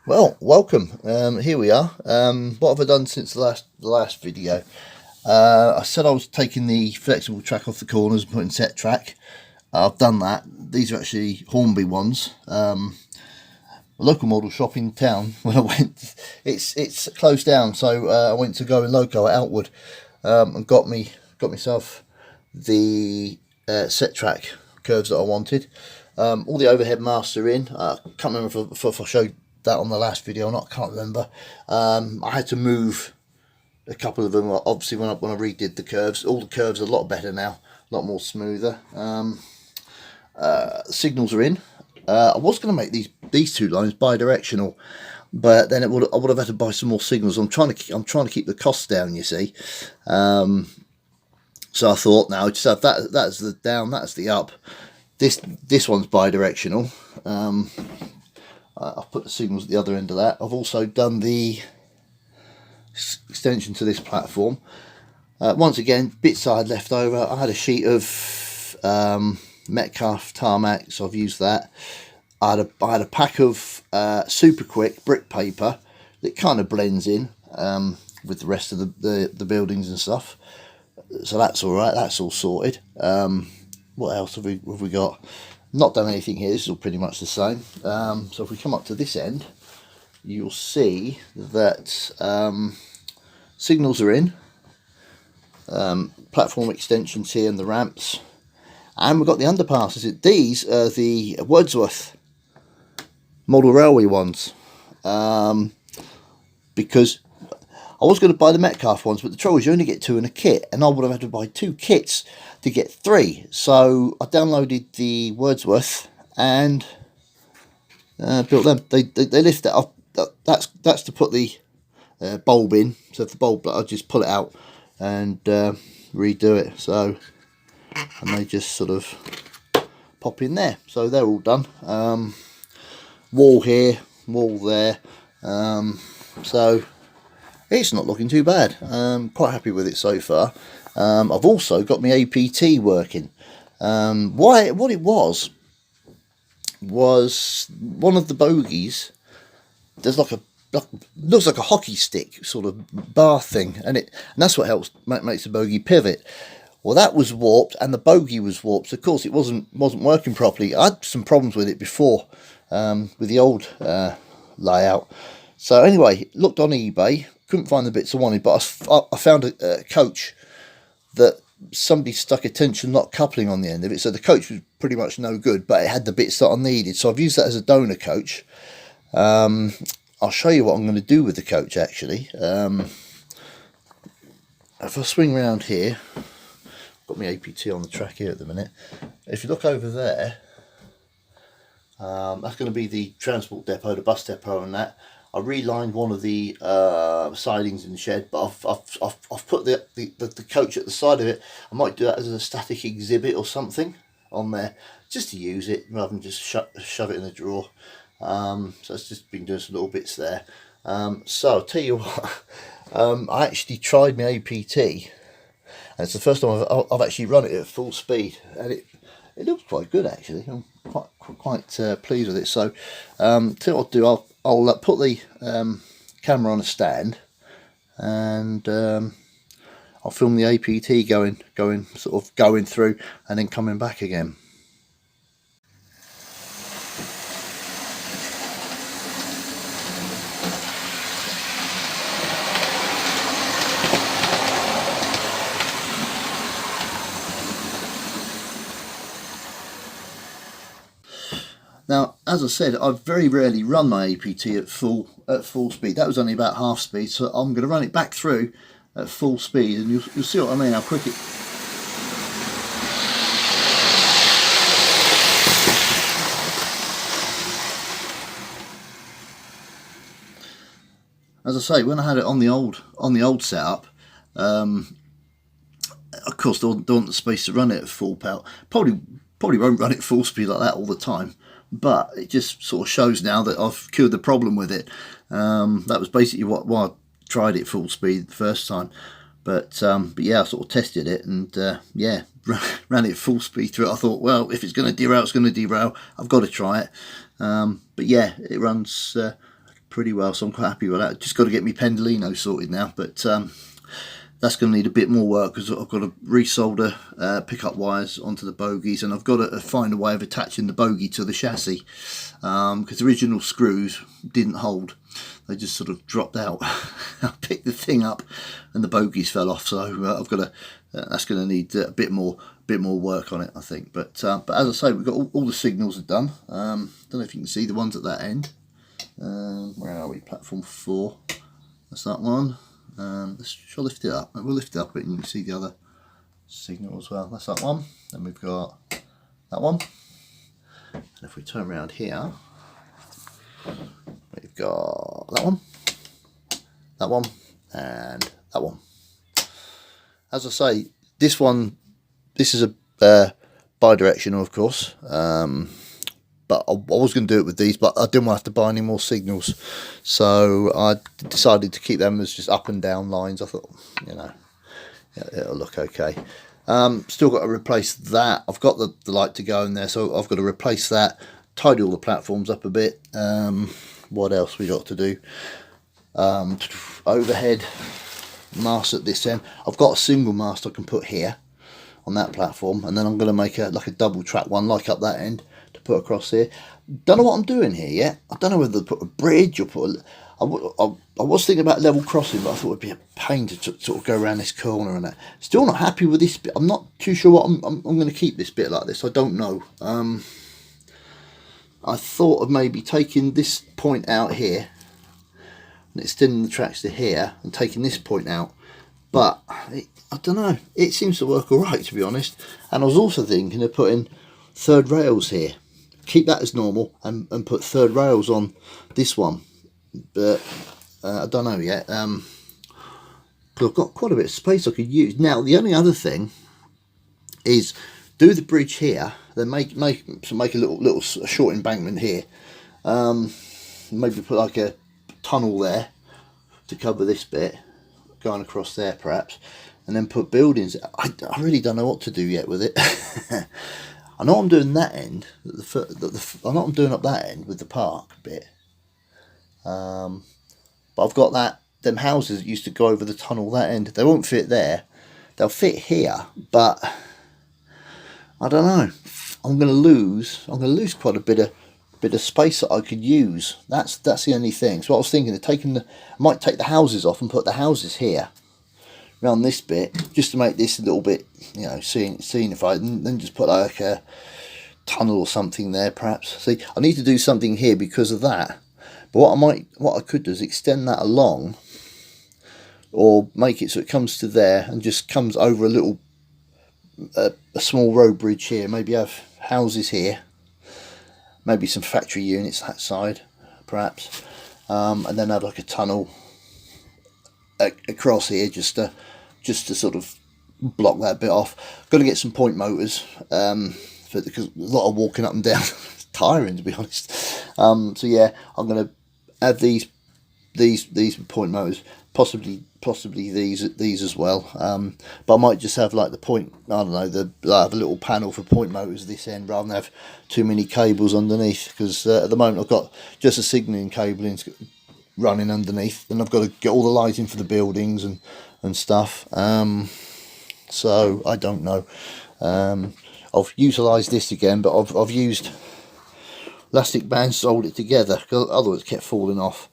Well, welcome. Here we are. What have I done since the last video? I said I was taking the flexible track off the corners and putting set track. I've done that. These are actually Hornby ones. A local model shop in town. When I went, it's closed down, so I went to Go and Loco at Outwood and got myself the set track curves that I wanted. All the overhead masks are in. I can't remember if I showed that on the last video or not. I can't remember. I had to move a couple of them. Obviously, when I redid the curves, all the curves are a lot better now, a lot more smoother. Signals are in. I was going to make these two lines bi-directional, but then I would have had to buy some more signals. I'm trying to keep the costs down, you see. So I thought, now just have that's the down, that's the up. This one's bi-directional. I've put the signals at the other end of that. I've also done the extension to this platform. Once again, bits I had left over. I had a sheet of Metcalf tarmac, so I've used that. I had a pack of super quick brick paper that kind of blends in with the rest of the buildings and stuff. So that's all right. That's all sorted. What else have we got? Not done anything here. This is all pretty much the same. So if we come up to this end, you'll see that signals are in. Platform extensions here and the ramps. And we've got the underpasses. These are the Wordsworth model railway ones. Because I was going to buy the Metcalf ones, but the trouble is you only get two in a kit, and I would have had to buy two kits to get three. So I downloaded the Wordsworth and built them. They lift it up. That's to put the bulb in. So if the bulb, I'll just pull it out and redo it. So, and they just sort of pop in there. So they're all done. Wall here, wall there. So it's not looking too bad. Quite happy with it so far. I've also got my APT working. What it was one of the bogies. There's looks like a hockey stick sort of bar thing, and that's what helps makes the bogie pivot. Well, that was warped, and the bogie was warped. So of course, it wasn't working properly. I had some problems with it before with the old layout. So anyway, looked on eBay. Couldn't find the bits I wanted, but I found a coach that somebody stuck a tension lock coupling on the end of it. So the coach was pretty much no good, but it had the bits that I needed. So I've used that as a donor coach. I'll show you what I'm going to do with the coach actually. If I swing around here, I've got my APT on the track here at the minute. If you look over there, that's going to be the transport depot, the bus depot and that. I relined one of the sidings in the shed, but I've put the coach at the side of it. I might do that as a static exhibit or something on there, just to use it rather than just shove it in the drawer. So it's just been doing some little bits there. So I'll tell you what, I actually tried my APT, and it's the first time I've actually run it at full speed, and it looks quite good actually. I'm quite pleased with it. So tell you what I'll do, I'll put the camera on a stand, and I'll film the APT going through and then coming back again. Now, as I said, I very rarely run my APT at full speed. That was only about half speed, so I'm going to run it back through at full speed, and you'll see what I mean, how quick it. As I say, when I had it on the old setup, of course, there wasn't the space to run it at full power. Probably won't run it full speed like that all the time. But it just sort of shows now that I've cured the problem with it. That was basically why I tried it full speed the first time. But yeah, I sort of tested it, and yeah, ran it full speed through it. I thought, well, if it's going to derail, it's going to derail. I've got to try it. But yeah, it runs pretty well, so I'm quite happy with that. Just got to get my pendolino sorted now, but that's going to need a bit more work because I've got to resolder pickup wires onto the bogies, and I've got to find a way of attaching the bogie to the chassis because the original screws didn't hold. They just sort of dropped out. I picked the thing up and the bogies fell off, so I've got to. That's going to need a bit more work on it, I think. But as I say, we've got all the signals are done. Don't know if you can see the ones at that end. Where are we? Platform 4. That's that one. Shall I lift it up? We'll lift it up a bit and you can see the other signal as well. That's that one. Then we've got that one. And if we turn around here, we've got that one, and that one. As I say, this is a bi-directional, of course. But I was going to do it with these, but I didn't want to have to buy any more signals, so I decided to keep them as just up and down lines. I thought, you know, it'll look okay. Still got to replace that. I've got the light to go in there, so I've got to replace that, tidy all the platforms up a bit. What else we got to do? Overhead mast at this end. I've got a single mast I can put here on that platform, and then I'm going to make a double track one like up that end to put across here. Don't know what I'm doing here yet. I don't know whether to put a bridge or put I was thinking about level crossing, but I thought it'd be a pain to sort of go around this corner and that. Still not happy with this bit. I'm not too sure what I'm going to keep this bit like this. I don't know. I thought of maybe taking this point out here and extending the tracks to here and taking this point out, but I don't know, it seems to work alright, to be honest. And I was also thinking of putting third rails here, keep that as normal, and put third rails on this one, but I don't know yet, because I've got quite a bit of space I could use. Now the only other thing is do the bridge here, then make a little short embankment here, maybe put like a tunnel there to cover this bit going across there perhaps, and then put buildings. I really don't know what to do yet with it. I know I'm doing that end, I know I'm doing up that end with the park bit, but I've got them houses that used to go over the tunnel that end. They won't fit there, they'll fit here, but I don't know, I'm going to lose quite a bit of space that I could use. That's the only thing. So I was thinking of I might take the houses off and put the houses here around this bit, just to make this a little bit, you know, scenified, and then just put like a tunnel or something there perhaps. See, I need to do something here because of that, but what I could do is extend that along, or make it so it comes to there and just comes over a little a small road bridge here, maybe have houses here, maybe some factory units that side perhaps, and then have like a tunnel across here just to sort of block that bit off. Got to get some point motors, because a lot of walking up and down it's tiring, to be honest. So yeah, I'm going to add these point motors, possibly these as well, but I might just have like the point, I don't know, I have a little panel for point motors this end rather than have too many cables underneath, because at the moment I've got just a signalling cabling running underneath, and I've got to get all the lighting for the buildings and stuff, so I don't know. I've utilised this again, but I've used elastic bands to hold it together, because otherwise it kept falling off.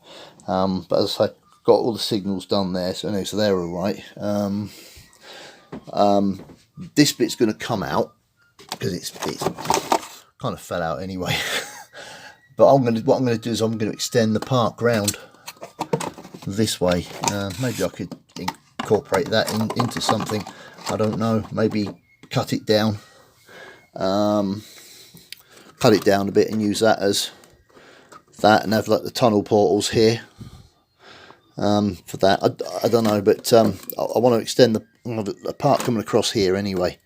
But as I say, got all the signals done there, so anyway, so they're all right. This bit's going to come out because it's kind of fell out anyway. But what I'm going to do is I'm going to extend the park round this way. Maybe I could incorporate that into something. I don't know. Maybe cut it down. Cut it down a bit and use that as that, and have like the tunnel portals here. For that, I don't know, but I want to extend the park coming across here anyway,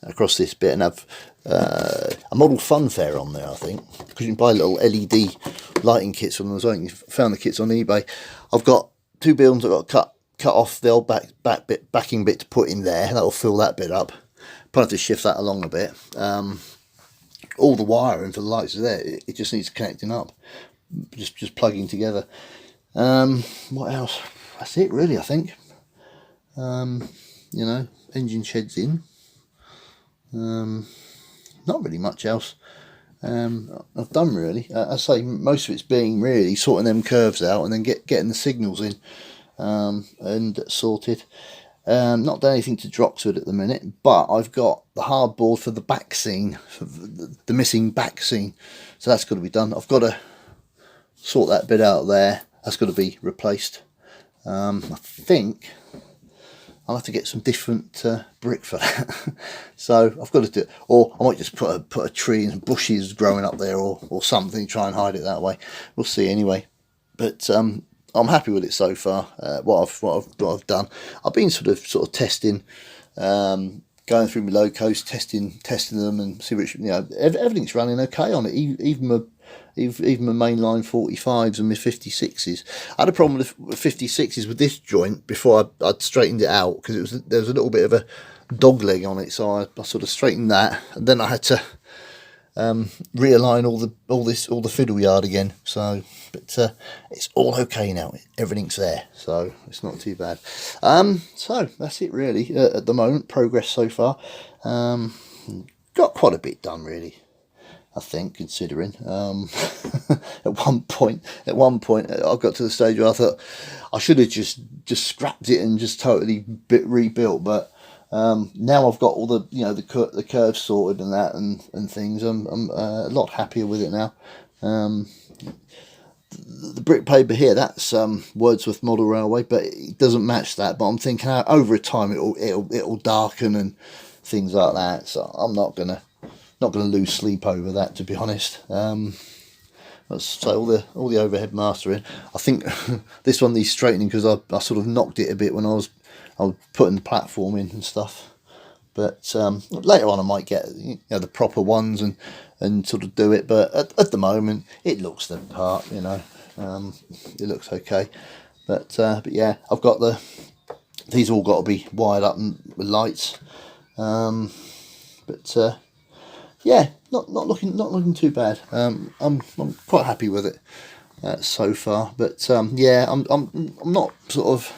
across this bit, and have a model fun fair on there, I think, because you can buy little LED lighting kits from them. So I found the kits on eBay. I've got 2 buildings I've got to cut off the old backing bit to put in there. That'll fill that bit up. Probably have to shift that along a bit. All the wiring for the lights is there, it just needs connecting up. just plugging together. What else? That's it really, I think. You know, engine sheds in. Not really much else I've done really. I say most of it's being really sorting them curves out and then getting the signals in and sorted. Not done anything to Droxwood at the minute, but I've got the hardboard for the back scene, for the missing back scene, so that's got to be done. I've got to sort that bit out there. That's got to be replaced. I think I'll have to get some different brick for that. So I've got to do it, or I might just put a tree and some bushes growing up there, or something, try and hide it that way. We'll see anyway. But I'm happy with it so far. What I've done, I've been sort of testing, going through my locos, testing them, and see which, you know, everything's running okay on it. Even my mainline 45s and my 56s. I had a problem with 56s with this joint before I'd straightened it out, because there was a little bit of a dog leg on it, so I sort of straightened that, and then I had to realign all the fiddle yard again. So, but it's all okay now. Everything's there, so it's not too bad. So that's it really at the moment. Progress so far. Got quite a bit done really, I think, considering at one point I got to the stage where I thought I should have just scrapped it and just totally rebuilt, but now I've got all the, you know, the curves sorted and that and things. I'm a lot happier with it now. The brick paper here, that's Wordsworth Model Railway, but it doesn't match that. But I'm thinking over time it'll darken and things like that. So I'm not gonna lose sleep over that, to be honest. So all the overhead mastering, I think this one needs straightening, because I sort of knocked it a bit when I was putting the platform in and stuff. But later on I might get, you know, the proper ones and sort of do it. But at the moment it looks the part, you know. It looks okay. But yeah, I've got these all got to be wired up with lights. But yeah, not looking too bad. I'm quite happy with it so far. But yeah, I'm not sort of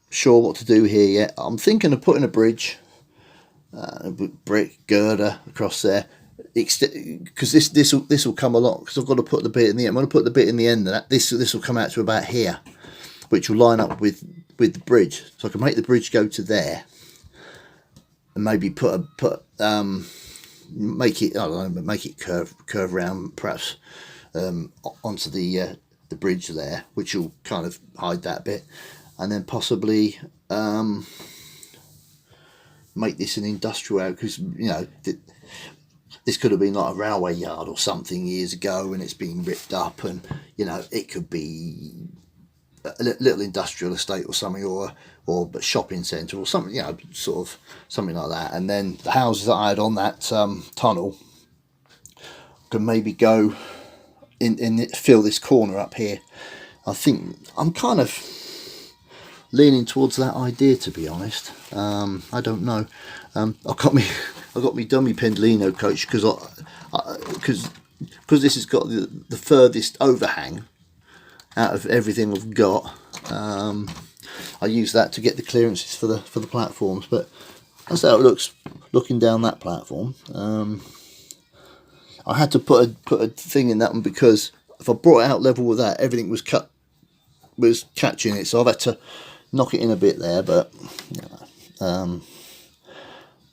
sure what to do here yet. I'm thinking of putting a bridge, brick girder across there, because this will come along, because I've got to put the bit in the end. I'm going to put the bit in the end, and this will come out to about here, which will line up with the bridge, so I can make the bridge go to there, and maybe make it, I don't know, make it curve round perhaps onto the bridge there, which will kind of hide that bit, and then possibly make this an industrial area, because, you know, this could have been like a railway yard or something years ago, and it's been ripped up, and, you know, it could be a little industrial estate or something, or a shopping centre or something, you know, sort of something like that. And then the houses that I had on that tunnel can maybe go in fill this corner up here. I think I'm kind of leaning towards that idea, to be honest. I don't know. I got me dummy Pendolino coach, because this has got the furthest overhang out of everything I've got. I use that to get the clearances for the platforms, but that's how it looks looking down that platform. I had to put a thing in that one, because if I brought it out level with that, everything was catching it, so I've had to knock it in a bit there, but you know,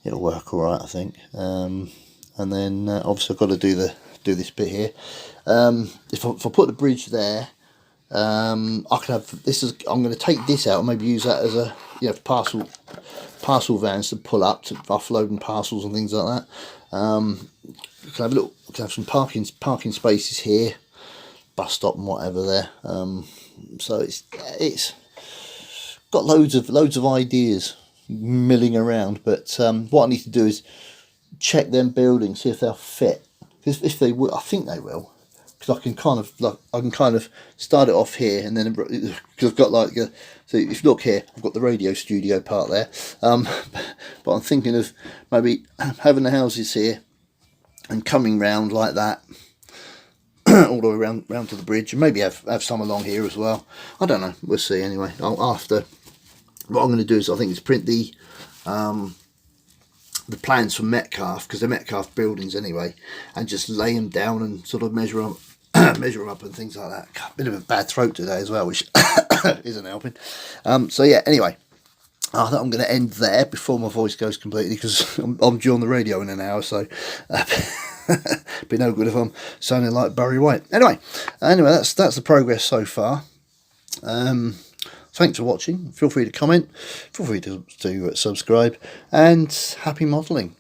it'll work all right, I think. And then obviously I've got to do this bit here. If I put the bridge there, I can have this. I'm going to take this out and maybe use that as a, you know, parcel vans to pull up to offloading parcels and things like that. We can have some parking spaces here, bus stop and whatever there. So it's got loads of ideas milling around, but what I need to do is check them buildings, see if they'll fit. Because if they will, I think they will. Because I can kind of start it off here, and then, because I've got like so if you look here, I've got the radio studio part there. But I'm thinking of maybe having the houses here, and coming round like that all the way round to the bridge, and maybe have some along here as well. I don't know, we'll see. Anyway, after, what I'm going to do is, I think, is print the plans for Metcalfe, because they're Metcalfe buildings anyway, and just lay them down and sort of measure them up and things like that. God, bit of a bad throat today as well, which isn't helping. So yeah, anyway, I think I'm going to end there before my voice goes completely, because I'm due on the radio in an hour, so be no good if I'm sounding like Barry White. Anyway, that's the progress so far. Thanks for watching. Feel free to comment, feel free to subscribe, and happy modelling.